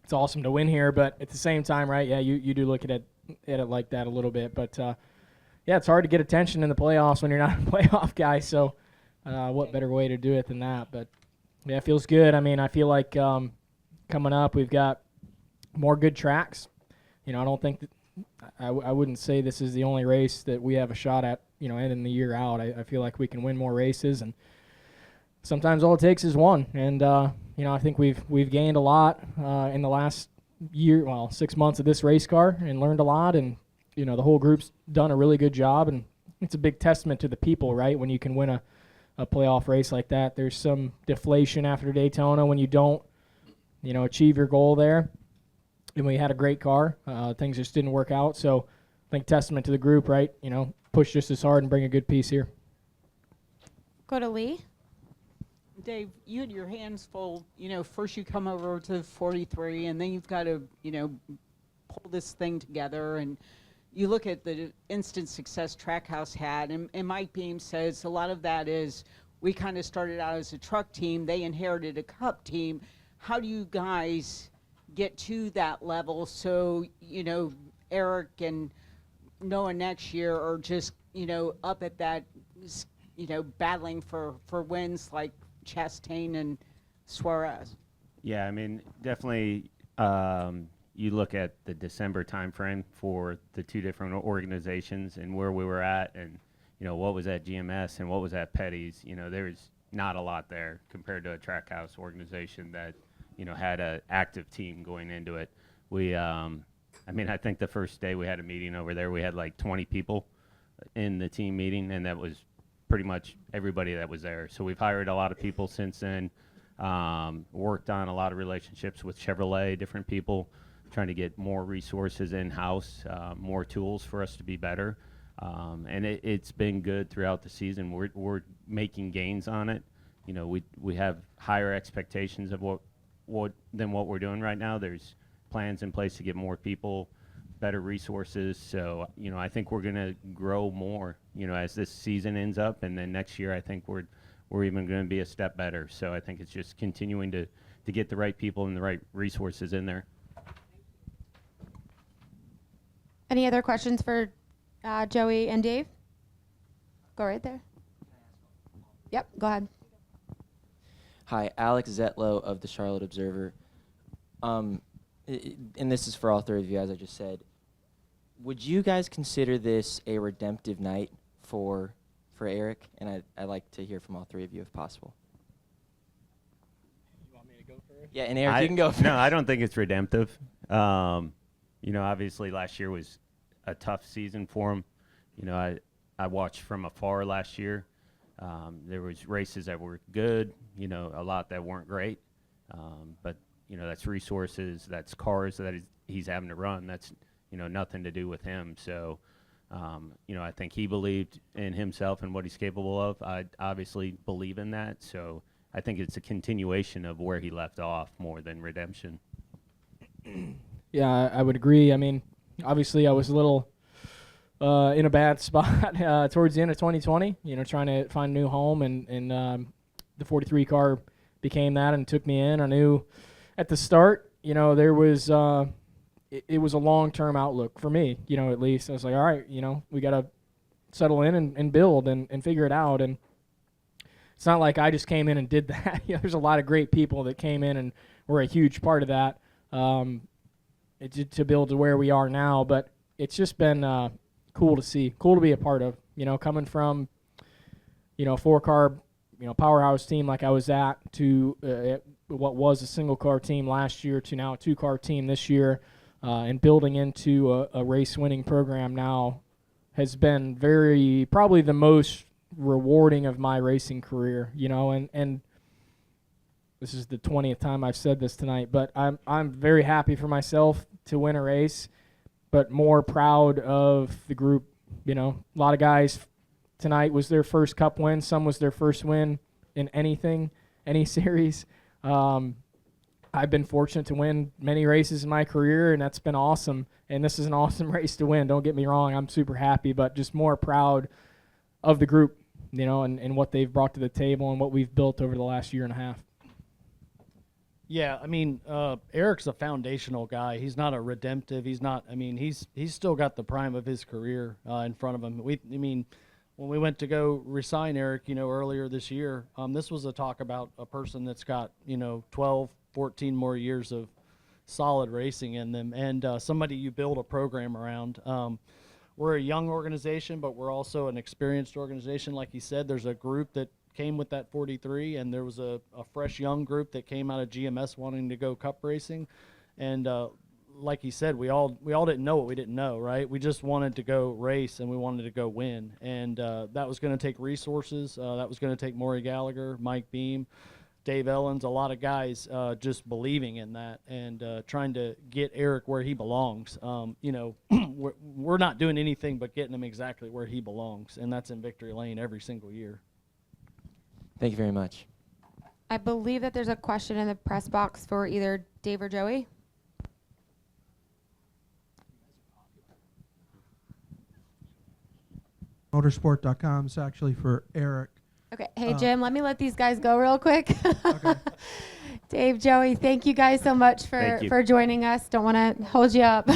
it's awesome to win here, but at the same time, right? Yeah, you do look at it like that a little bit, but yeah, it's hard to get attention in the playoffs when you're not a playoff guy. So, what better way to do it than that? But yeah, it feels good. I mean, I feel like coming up, we've got more good tracks. I don't think that I wouldn't say this is the only race that we have a shot at. Ending the year out, I feel like we can win more races, and sometimes all it takes is one. And I think we've gained a lot in the last year, 6 months of this race car, and learned a lot. And the whole group's done a really good job, and it's a big testament to the people, right? When you can win a playoff race like that, there's some deflation after Daytona when you don't, achieve your goal there. And we had a great car. Things just didn't work out. So I think testament to the group, right? Push just as hard and bring a good piece here. Go to Lee. Dave, you had your hands full. First you come over to 43, and then you've got to, pull this thing together. And you look at the instant success Trackhouse had, and Mike Beam says a lot of that is we kind of started out as a truck team. They inherited a cup team. How do you guys get to that level so, Erik and Noah next year are just, up at that, battling for wins like Chastain and Suarez? Yeah, I mean, definitely you look at the December timeframe for the two different organizations and where we were at, and what was at GMS and what was at Petty's. There's not a lot there compared to a Trackhouse organization that had an active team going into it. I think the first day we had a meeting over there, we had like 20 people in the team meeting, and that was pretty much everybody that was there. So we've hired a lot of people since then, worked on a lot of relationships with Chevrolet, different people, trying to get more resources in-house, more tools for us to be better. And it's been good throughout the season. We're making gains on it. We have higher expectations of than what we're doing right now. There's plans in place to get more people, better resources. So, I think we're going to grow more, as this season ends up. And then next year, I think we're even going to be a step better. So I think it's just continuing to get the right people and the right resources in there. Any other questions for Joey and Dave? Go right there. Yep, go ahead. Hi, Alex Zetlow of the Charlotte Observer. And this is for all three of you, as I just said. Would you guys consider this a redemptive night for Erik? And I'd like to hear from all three of you if possible. You want me to go first? Yeah, and Erik, you can go first. No, I don't think it's redemptive. Obviously last year was a tough season for him. I watched from afar last year. There was races that were good, a lot that weren't great. But that's resources, that's cars that he's having to run. That's, nothing to do with him. So, I think he believed in himself and what he's capable of. I obviously believe in that. So I think it's a continuation of where he left off more than redemption. Yeah, I would agree. I mean, obviously I was a little in a bad spot towards the end of 2020, trying to find a new home, and the 43 car became that and took me in. I knew at the start, there was it was a long-term outlook for me, at least. I was like, all right, we got to settle in and build and figure it out. And it's not like I just came in and did that. There's a lot of great people that came in and were a huge part of that to build to where we are now. But it's just been cool to see, cool to be a part of, coming from, a four-car, powerhouse team like I was at to what was a single-car team last year to now a two-car team this year, and building into a race-winning program now has been probably the most rewarding of my racing career, and this is the 20th time I've said this tonight, but I'm very happy for myself to win a race, but more proud of the group. A lot of guys tonight was their first Cup win. Some was their first win in anything, any series. I've been fortunate to win many races in my career, and that's been awesome. And this is an awesome race to win. Don't get me wrong. I'm super happy, but just more proud of the group, and what they've brought to the table and what we've built over the last year and a half. Yeah, I mean, Erik's a foundational guy. He's not a redemptive. He's not. I mean, he's still got the prime of his career in front of him. I mean, when we went to go resign Erik, earlier this year, this was a talk about a person that's got 12, 14 more years of solid racing in them, and somebody you build a program around. We're a young organization, but we're also an experienced organization. Like you said, there's a group that came with that 43, and there was a fresh young group that came out of GMS wanting to go cup racing. And like he said, we all didn't know what we didn't know, right? We just wanted to go race, and we wanted to go win. And that was going to take resources. That was going to take Maury Gallagher, Mike Beam, Dave Ellens, a lot of guys just believing in that and trying to get Erik where he belongs. We're not doing anything but getting him exactly where he belongs, and that's in victory lane every single year. Thank you very much. I believe that there's a question in the press box for either Dave or Joey. Motorsport.com is actually for Erik. Okay. Hey, Jim, let me let these guys go real quick. Okay. Dave, Joey, thank you guys so much Thank you. for joining us. Don't want to hold you up.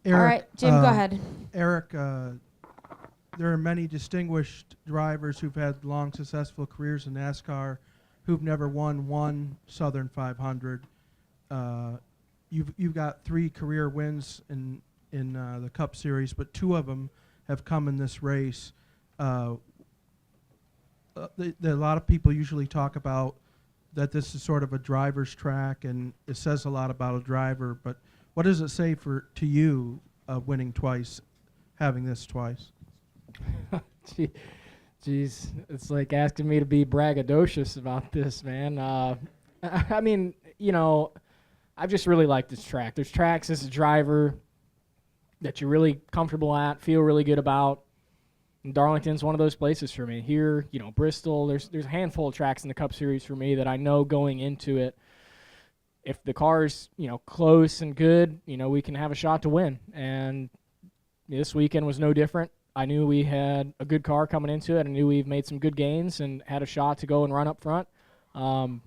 All right, Jim, go ahead. Erik, there are many distinguished drivers who've had long, successful careers in NASCAR who've never won one Southern 500. You've got 3 career wins in the Cup Series, but 2 of them have come in this race. A lot of people usually talk about that this is sort of a driver's track, and it says a lot about a driver. But what does it say to you, winning twice, having this twice? Jeez, it's like asking me to be braggadocious about this, man. I mean, I've just really liked this track. There's tracks as a driver that you're really comfortable at, feel really good about. And Darlington's one of those places for me. Here, Bristol, there's a handful of tracks in the Cup Series for me that I know going into it, if the car's, close and good, we can have a shot to win. And this weekend was no different. I knew we had a good car coming into it. I knew we've made some good gains and had a shot to go and run up front. I'm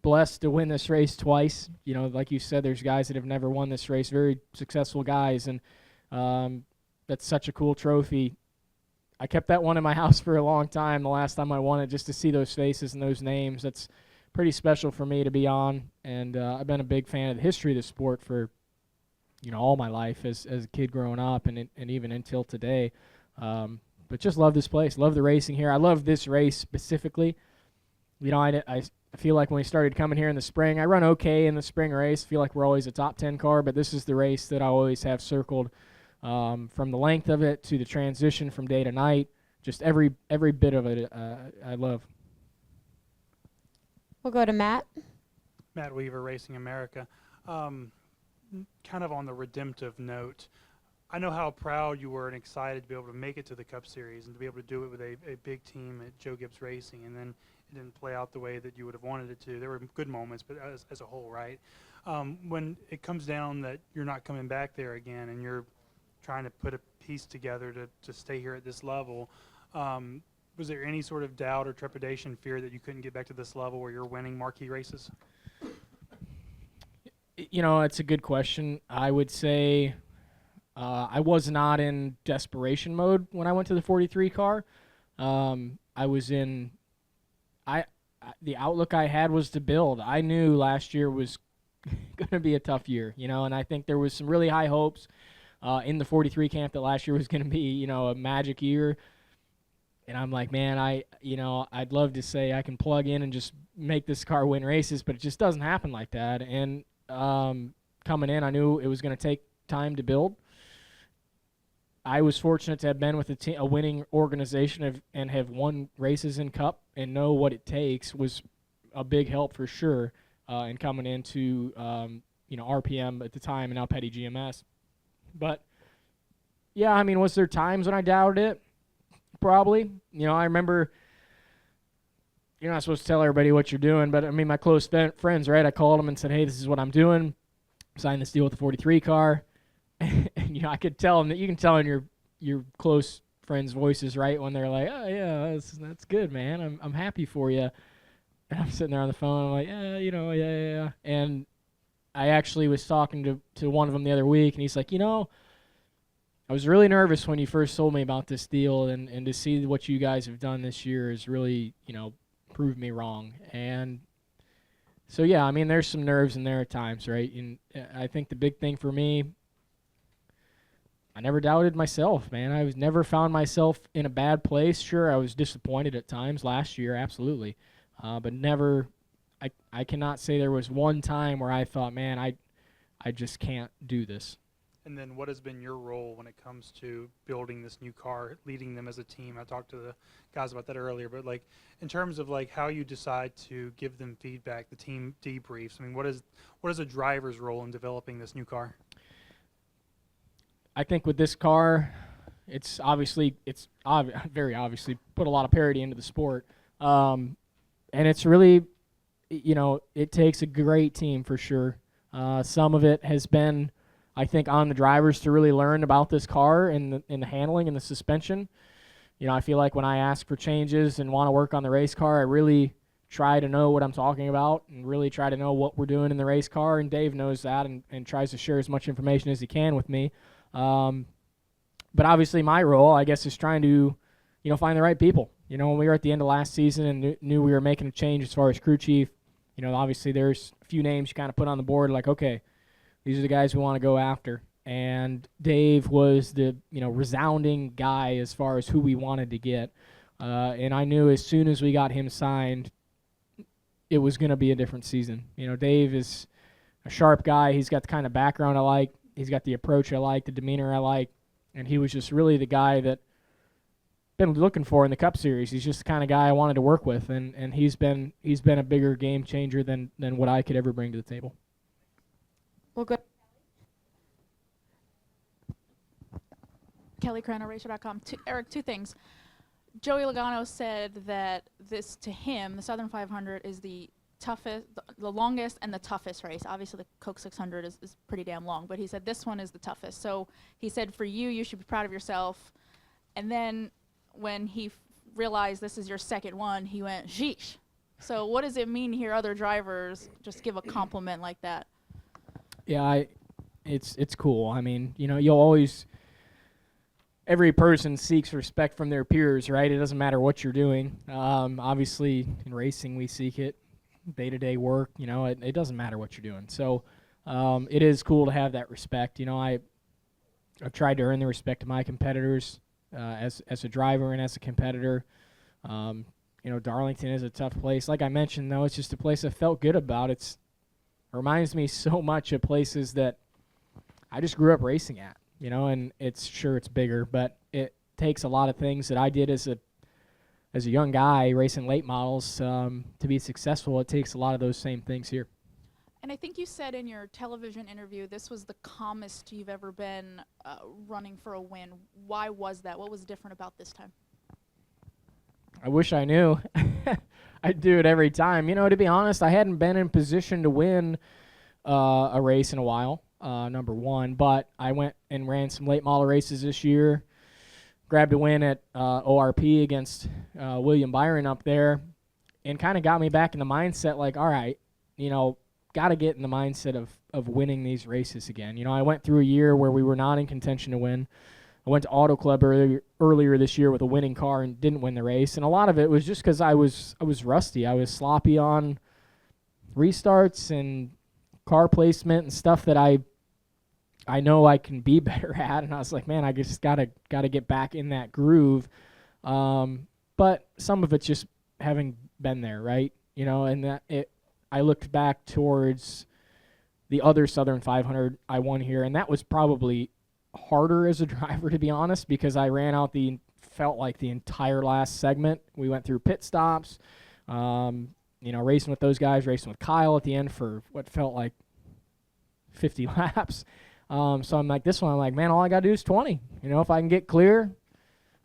blessed to win this race twice. Like you said, there's guys that have never won this race, very successful guys, and that's such a cool trophy. I kept that one in my house for a long time, the last time I won it, just to see those faces and those names. That's pretty special for me to be on, and I've been a big fan of the history of the sport for all my life as a kid growing up and even until today. But just love this place, love the racing here. I love this race specifically. I feel like when we started coming here in the spring, I run okay in the spring race. I feel like we're always a top 10 car, but this is the race that I always have circled. From the length of it to the transition from day to night, just every bit of it I love. We'll go to Matt. MattWeaver, Racing America. Kind of on the redemptive note, I know how proud you were and excited to be able to make it to the Cup Series and to be able to do it with a big team at Joe Gibbs Racing, and then it didn't play out the way that you would have wanted it to. There were good moments, but as a whole, right? When it comes down that you're not coming back there again and you're trying to put a piece together to stay here at this level, was there any sort of doubt or trepidation, fear that you couldn't get back to this level where you're winning marquee races? It's a good question. I would say I was not in desperation mode when I went to the 43 car. I was in the outlook I had was to build. I knew last year was going to be a tough year, and I think there was some really high hopes in the 43 camp that last year was going to be, a magic year. And I'm like, man, I'd love to say I can plug in and just make this car win races, but it just doesn't happen like that. And coming in, I knew it was going to take time to build. I was fortunate to have been with a winning organization and have won races in Cup and know what it takes was a big help for sure in coming into RPM at the time and now Petty GMS. But yeah, was there times when I doubted it? Probably. I remember you're not supposed to tell everybody what you're doing, but I mean, my close friends, right? I called them and said, hey, this is what I'm doing. Signed this deal with the 43 car. And, I could tell them that you can tell in your close friends' voices, right? When they're like, oh, yeah, that's good, man. I'm happy for you. And I'm sitting there on the phone. I'm like, yeah, yeah. And I actually was talking to one of them the other week, and he's like, I was really nervous when you first told me about this deal, and to see what you guys have done this year has really, proved me wrong. And so, yeah, I mean, there's some nerves in there at times, right? And I think the big thing for me, I never doubted myself, man. I was never found myself in a bad place. Sure, I was disappointed at times last year, absolutely. But never, I cannot say there was one time where I thought, man, I just can't do this. And then what has been your role when it comes to building this new car, leading them as a team? I talked to the guys about that earlier, but like in terms of like how you decide to give them feedback, the team debriefs. I mean, what is a driver's role in developing this new car? I think with this car, it's very obviously put a lot of parity into the sport. And it's really, it takes a great team for sure. Some of it has been, I think, on the drivers to really learn about this car and the handling and the suspension. I feel like when I ask for changes and want to work on the race car, I really try to know what I'm talking about and really try to know what we're doing in the race car. And Dave knows that and tries to share as much information as he can with me. But obviously my role, I guess, is trying to, find the right people. When we were at the end of last season and knew we were making a change as far as crew chief, obviously there's a few names you kind of put on the board like, okay, these are the guys we want to go after. And Dave was the, resounding guy as far as who we wanted to get. And I knew as soon as we got him signed, it was going to be a different season. Dave is a sharp guy. He's got the kind of background I like. He's got the approach I like, the demeanor I like. And he was just really the guy that been looking for in the Cup Series. He's just the kind of guy I wanted to work with. And he's been a bigger game changer than what I could ever bring to the table. Well, good. Kelly Crano, Racer.com. Eric, two things. Joey Logano said that this, to him, the Southern 500 is the toughest, the longest and the toughest race. Obviously, the Coke 600 is pretty damn long, but he said this one is the toughest. So he said for you should be proud of yourself. And then when he realized this is your second one, he went, sheesh. So what does it mean to hear other drivers just give a compliment like that? Yeah, it's cool. I mean, you'll always, every person seeks respect from their peers, right? It doesn't matter what you're doing. Obviously, in racing, we seek it. Day-to-day work, it doesn't matter what you're doing. So it is cool to have that respect. I've tried to earn the respect of my competitors as a driver and as a competitor. Darlington is a tough place. Like I mentioned, though, it's just a place I felt good about. It reminds me so much of places that I just grew up racing at, and it's bigger, but it takes a lot of things that I did as a young guy racing late models to be successful. It takes a lot of those same things here. And I think you said in your television interview this was the calmest you've ever been running for a win. Why was that? What was different about this time? I wish I knew. I'd do it every time. To be honest, I hadn't been in position to win a race in a while, number one. But I went and ran some late model races this year. Grabbed a win at ORP against William Byron up there, and kind of got me back in the mindset like, all right, got to get in the mindset of winning these races again. I went through a year where we were not in contention to win. I went to Auto Club earlier this year with a winning car and didn't win the race, and a lot of it was just because I was rusty. I was sloppy on restarts and car placement and stuff that I know I can be better at, and I was like, man, I just gotta get back in that groove. But some of it's just having been there, right? And I looked back towards the other Southern 500 I won here, and that was probably harder as a driver, to be honest, because I ran out felt like the entire last segment. We went through pit stops, racing with those guys, racing with Kyle at the end for what felt like 50 laps. So I'm like, this one, I'm like, man, all I got to do is 20. If I can get clear,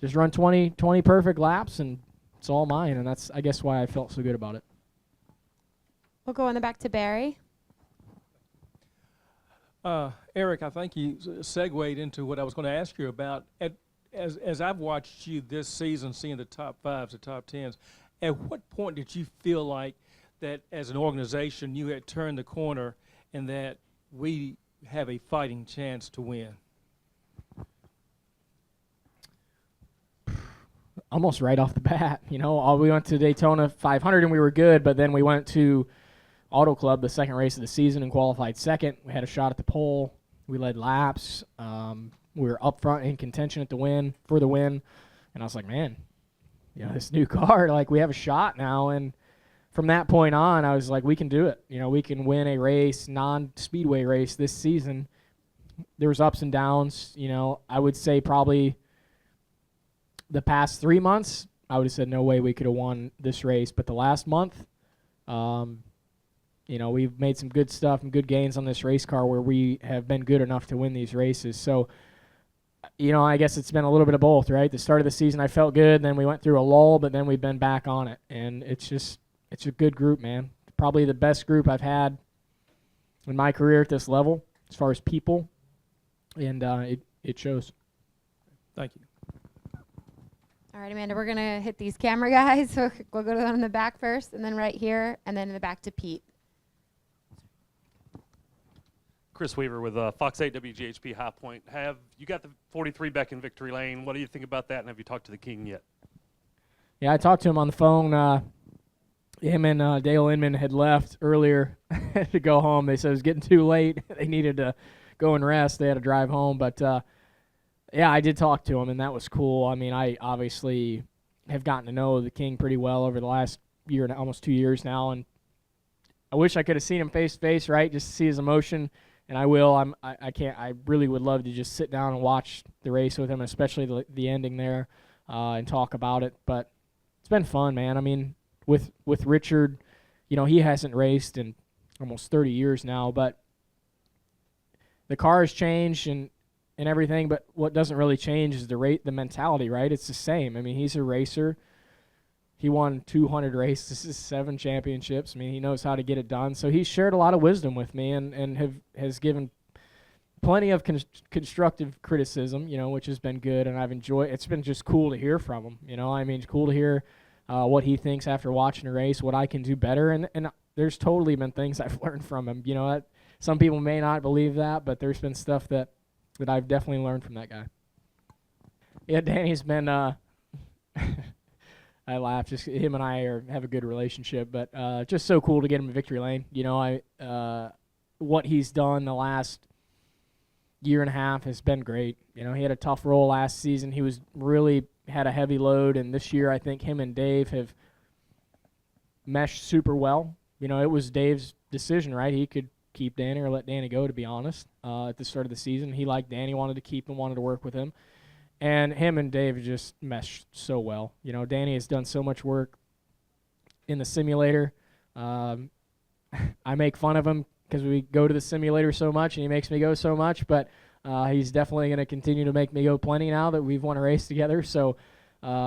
just run 20 perfect laps and it's all mine, and that's, I guess, why I felt so good about it. We'll go in the back to Barry. Erik, I think you segued into what I was going to ask you about. As I've watched you this season, seeing the top fives, the top tens, at what point did you feel like that as an organization you had turned the corner and that we have a fighting chance to win? Almost right off the bat. We went to Daytona 500 and we were good, but then we went to Auto Club, the second race of the season, and qualified second. We had a shot at the pole. We led laps. We were up front in contention for the win. And I was like, man, this new car, like, we have a shot now. And from that point on, I was like, we can do it. We can win a race, non-speedway race this season. There was ups and downs. I would say probably the past 3 months, I would have said no way we could have won this race. But the last month, we've made some good stuff and good gains on this race car where we have been good enough to win these races. So, I guess it's been a little bit of both, right? The start of the season, I felt good. Then we went through a lull, but then we've been back on it. And it's a good group, man. Probably the best group I've had in my career at this level as far as people. And it shows. Thank you. All right, Amanda, we're going to hit these camera guys. So we'll go to them in the back first, and then right here, and then in the back to Pete. Chris Weaver with Fox 8 WGHP High Point. Have you got the 43 back in victory lane? What do you think about that, and have you talked to the King yet? Yeah, I talked to him on the phone. Him and Dale Inman had left earlier to go home. They said it was getting too late. They needed to go and rest. They had to drive home. But, yeah, I did talk to him, and that was cool. I mean, I obviously have gotten to know the King pretty well over the last year and almost 2 years now, and I wish I could have seen him face-to-face, right, just to see his emotion. And I will. I can't. I really would love to just sit down and watch the race with him, especially the ending there, and talk about it. But it's been fun, man. I mean, with Richard, he hasn't raced in almost 30 years now, but the car has changed and everything. But what doesn't really change is the mentality, right? It's the same. I mean, he's a racer. He won 200 races, 7 championships. I mean, he knows how to get it done. So he's shared a lot of wisdom with me and has given plenty of constructive criticism, which has been good. And I've enjoyed. It's been just cool to hear from him. I mean, it's cool to hear what he thinks after watching a race, what I can do better. And there's totally been things I've learned from him. Some people may not believe that, but there's been stuff that I've definitely learned from that guy. Yeah, Danny's been. I laugh. Just him and I have a good relationship, but just so cool to get him in victory lane. What he's done the last year and a half has been great. He had a tough role last season. He was really had a heavy load, and this year I think him and Dave have meshed super well. It was Dave's decision, right? He could keep Danny or let Danny go, to be honest. At the start of the season, he liked Danny, wanted to keep him, wanted to work with him. And him and Dave just meshed so well. Danny has done so much work in the simulator. I make fun of him because we go to the simulator so much and he makes me go so much, but he's definitely going to continue to make me go plenty now that we've won a race together. So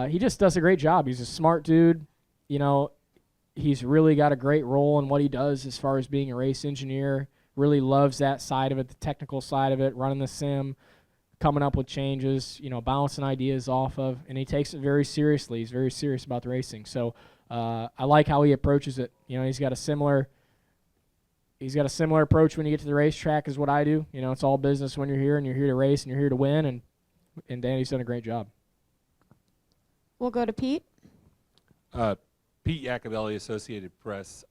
he just does a great job. He's a smart dude. He's really got a great role in what he does as far as being a race engineer. Really loves that side of it, the technical side of it, running the sim, coming up with changes, bouncing ideas off of, and he takes it very seriously. He's very serious about the racing. So I like how he approaches it. He's got a similar approach when you get to the racetrack as what I do. It's all business when you're here, and you're here to race, and you're here to win, and Danny's done a great job. We'll go to Pete. Pete Iacobelli, Associated Press.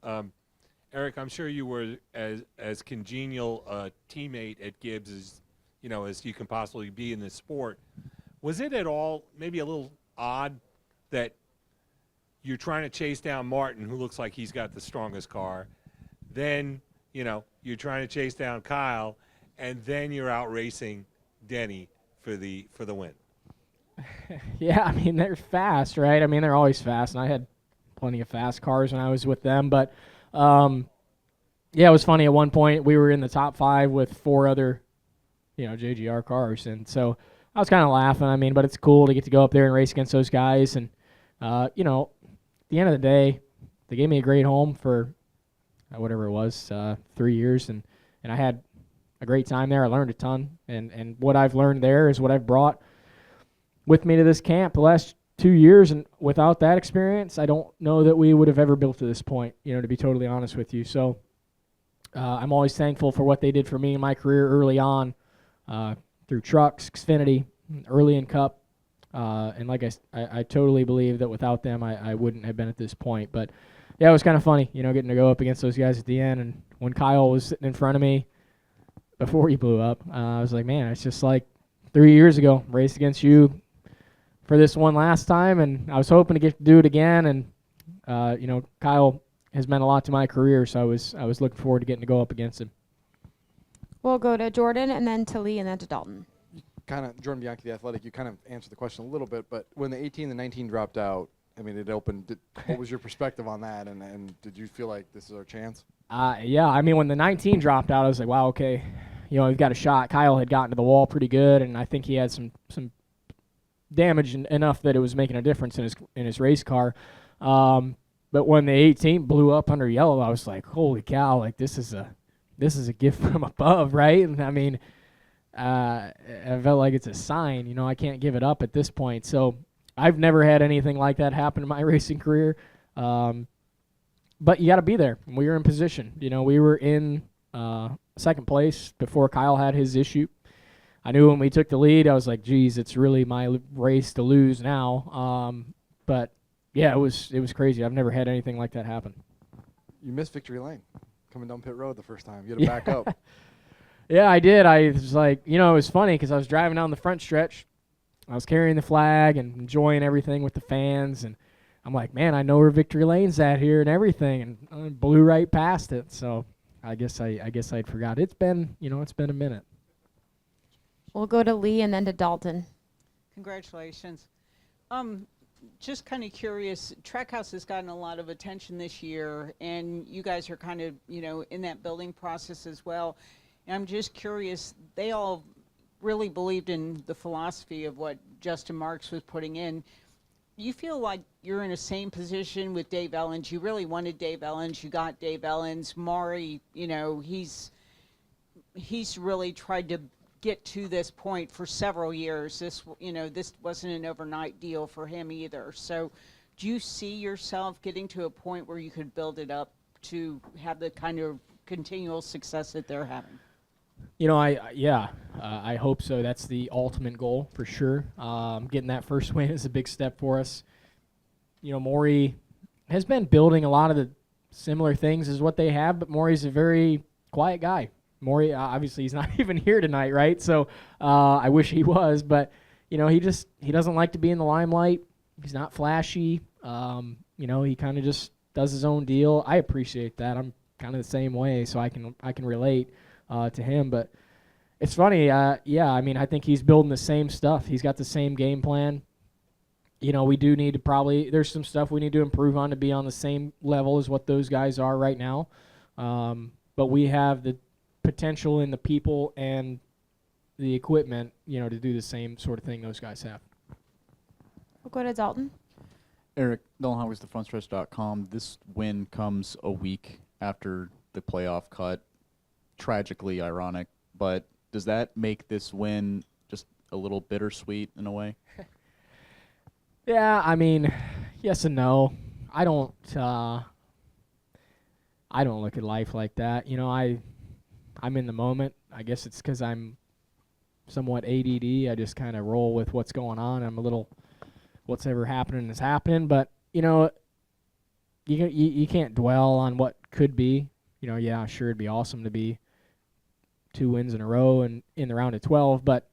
Erik, I'm sure you were as congenial a teammate at Gibbs as you can possibly be in this sport. Was it at all maybe a little odd that you're trying to chase down Martin, who looks like he's got the strongest car, then you're trying to chase down Kyle, and then you're out racing Denny for the win? Yeah, I mean, they're fast, right? I mean, they're always fast, and I had plenty of fast cars when I was with them. But, yeah, it was funny. At one point, we were in the top 5 with 4 other, JGR cars. And so I was kind of laughing. I mean, but it's cool to get to go up there and race against those guys. And You know, at the end of the day, they gave me a great home for whatever it was, 3 years, and I had a great time there. I learned a ton, and what I've learned there is what I've brought with me to this camp the last 2 years, and without that experience, I don't know that we would have ever built to this point, you know, to be totally honest with you. So I'm always thankful for what they did for me in my career early on, through trucks, Xfinity, early in Cup, and like I totally believe that without them, I wouldn't have been at this point. But yeah, it was kind of funny, you know, getting to go up against those guys at the end, and when Kyle was sitting in front of me before he blew up, I was like, man, it's just like 3 years ago, raced against you for this one last time, and I was hoping to get to do it again. And you know, Kyle has meant a lot to my career, so I was looking forward to getting to go up against him. We'll go to Jordan, and then to Lee, and then to Dalton. Kind of, Jordan Bianchi, The Athletic, you kind of answered the question a little bit, but when the 18 and the 19 dropped out, I mean, it opened. What was your perspective on that, and did you feel like this is our chance? Yeah, I mean, when the 19 dropped out, I was like, wow, okay, you know, we've got a shot. Kyle had gotten to the wall pretty good, and I think he had some damage enough that it was making a difference in his race car. But when the 18 blew up under yellow, I was like, holy cow, like this is a gift from above, right? And I mean, I felt like it's a sign, you know, I can't give it up at this point. So I've never had anything like that happen in my racing career. But you got to be there. We were in position. You know, we were in second place before Kyle had his issue. I knew when we took the lead, I was like, geez, it's really my race to lose now. But yeah, it was crazy. I've never had anything like that happen. You missed victory lane coming down pit road the first time. You had to back up. Yeah, I did. I was like, you know, it was funny because I was driving down the front stretch. I was carrying the flag and enjoying everything with the fans, and I'm like, man, I know where victory lane's at here and everything, and I blew right past it. So I guess I'd forgot. It's been a minute. We'll go to Lee, and then to Dalton. Congratulations. Just kind of curious, Trackhouse has gotten a lot of attention this year, and you guys are kind of, you know, in that building process as well. And I'm just curious, they all really believed in the philosophy of what Justin Marks was putting in. You feel like you're in the same position with Dave Ellens. You really wanted Dave Ellens. You got Dave Ellens. Maury, you know, he's really tried to get to this point for several years. This wasn't an overnight deal for him either. So do you see yourself getting to a point where you could build it up to have the kind of continual success that they're having? You know, I hope so. That's the ultimate goal for sure. Getting that first win is a big step for us. You know, Maury has been building a lot of the similar things as what they have, but Maury's a very quiet guy. Maury, obviously, he's not even here tonight, right? So I wish he was, but you know, he doesn't like to be in the limelight. He's not flashy. You know, he kind of just does his own deal. I appreciate that. I'm kind of the same way, so I can relate to him. But it's funny. Yeah, I mean, I think he's building the same stuff. He's got the same game plan. You know, we do need to there's some stuff we need to improve on to be on the same level as what those guys are right now. But we have the potential in the people and the equipment, you know, to do the same sort of thing those guys have. We'll go to Dalton. Erik, Dalton Howard's thefrontstretch.com. This win comes a week after the playoff cut. Tragically ironic, but does that make this win just a little bittersweet in a way? Yeah, I mean, yes and no. I don't look at life like that. You know, I'm in the moment. I guess it's because I'm somewhat ADD. I just kind of roll with what's going on. I'm a little, what's ever happening is happening. But, you know, you can't dwell on what could be. You know, yeah, sure, it'd be awesome to be 2 wins in a row and in the round of 12. But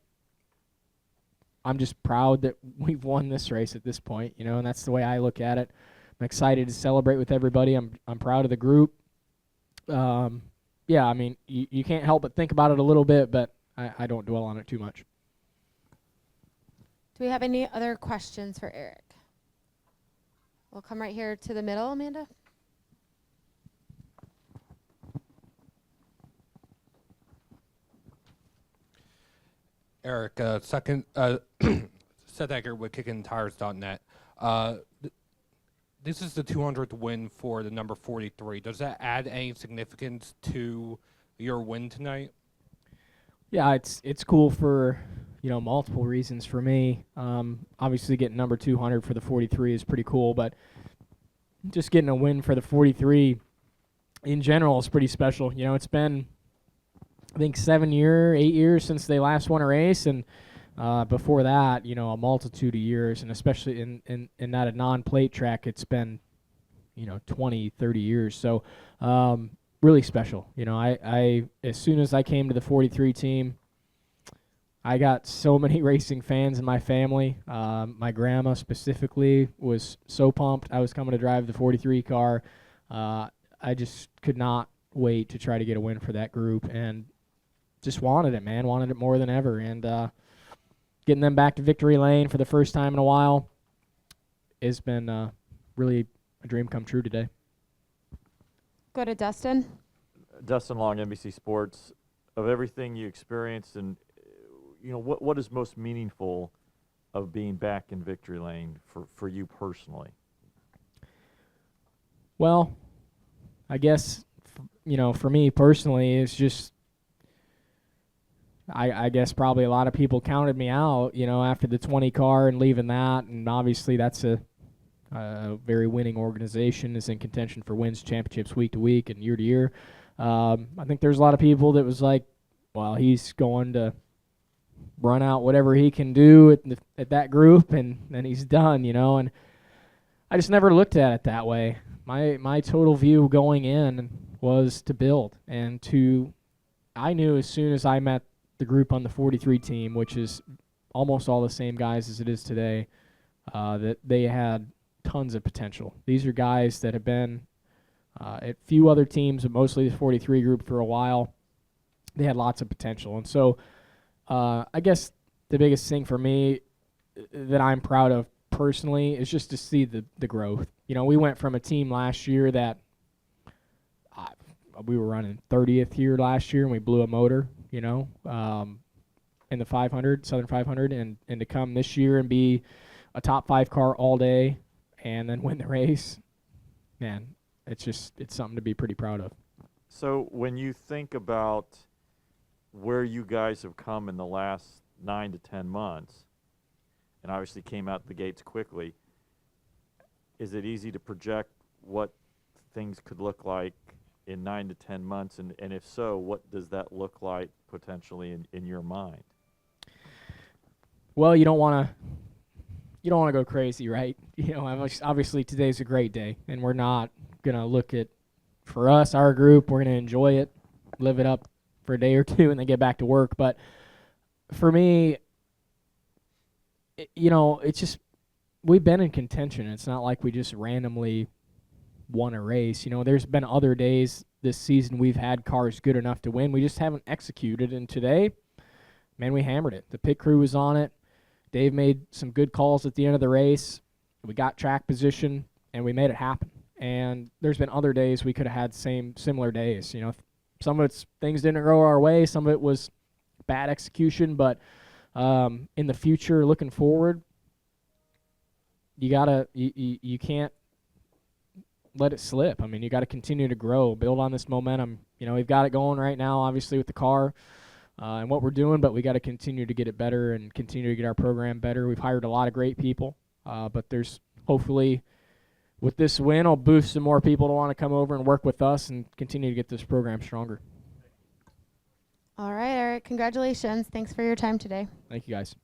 I'm just proud that we've won this race at this point, you know, and that's the way I look at it. I'm excited to celebrate with everybody. I'm proud of the group. Yeah, I mean, you can't help but think about it a little bit, but I don't dwell on it too much. Do we have any other questions for Erik? We'll come right here to the middle, Amanda. Erik, second, Seth Eckert with KickingTires.net. this is the 200th win for the number 43. Does that add any significance to your win tonight? Yeah, it's cool for multiple reasons for me. Obviously, getting number 200 for the 43 is pretty cool, but just getting a win for the 43 in general is pretty special. It's been, I think, 8 years since they last won a race, and before that, a multitude of years, and especially in that a non-plate track, it's been 20, 30 years. So really special. I as soon as I came to the 43 team, I got so many racing fans in my family. My grandma specifically was so pumped I was coming to drive the 43 car. I just could not wait to try to get a win for that group, and just wanted it, man. Wanted it more than ever. And getting them back to victory lane for the first time in a while has been really a dream come true today. Go to Dustin. Dustin Long, NBC Sports. Of everything you experienced, and what is most meaningful of being back in victory lane for you personally? Well, I guess for me personally, it's just I guess probably a lot of people counted me out, after the 20 car and leaving that, and obviously that's a very winning organization, is in contention for wins, championships week to week and year to year. I think there's a lot of people that was like, well, he's going to run out whatever he can do at that group, and then he's done, and I just never looked at it that way. My total view going in was to build, and I knew as soon as I met the group on the 43 team, which is almost all the same guys as it is today, that they had tons of potential. These are guys that have been at few other teams, but mostly the 43 group for a while. They had lots of potential. And so I guess the biggest thing for me that I'm proud of personally is just to see the growth. We went from a team last year that we were running 30th here last year, and we blew a motor, in the 500, Southern 500, and to come this year and be a top 5 car all day and then win the race, man, it's something to be pretty proud of. So when you think about where you guys have come in the last 9 to 10 months, and obviously came out the gates quickly, is it easy to project what things could look like in 9 to 10 months? And if so, what does that look like potentially in your mind? Well, you don't want to go crazy, right? Obviously today's a great day, and we're not going to look at, for us, our group, we're going to enjoy it, live it up for a day or two, and then get back to work. But for me, it's just, we've been in contention. It's not like we just randomly won a race. There's been other days this season we've had cars good enough to win. We just haven't executed, and today, man, we hammered it. The pit crew was on it. Dave made some good calls at the end of the race. We got track position, and we made it happen. And there's been other days we could have had similar days. Some of it's things didn't go our way. Some of it was bad execution. But in the future, looking forward, you can't let it slip. I mean, you got to continue to grow, build on this momentum. We've got it going right now, obviously, with the car and what we're doing, but we got to continue to get it better and continue to get our program better. We've hired a lot of great people, but there's hopefully, with this win, I'll boost some more people to want to come over and work with us and continue to get this program stronger. All right, Eric, congratulations. Thanks for your time today. Thank you, guys.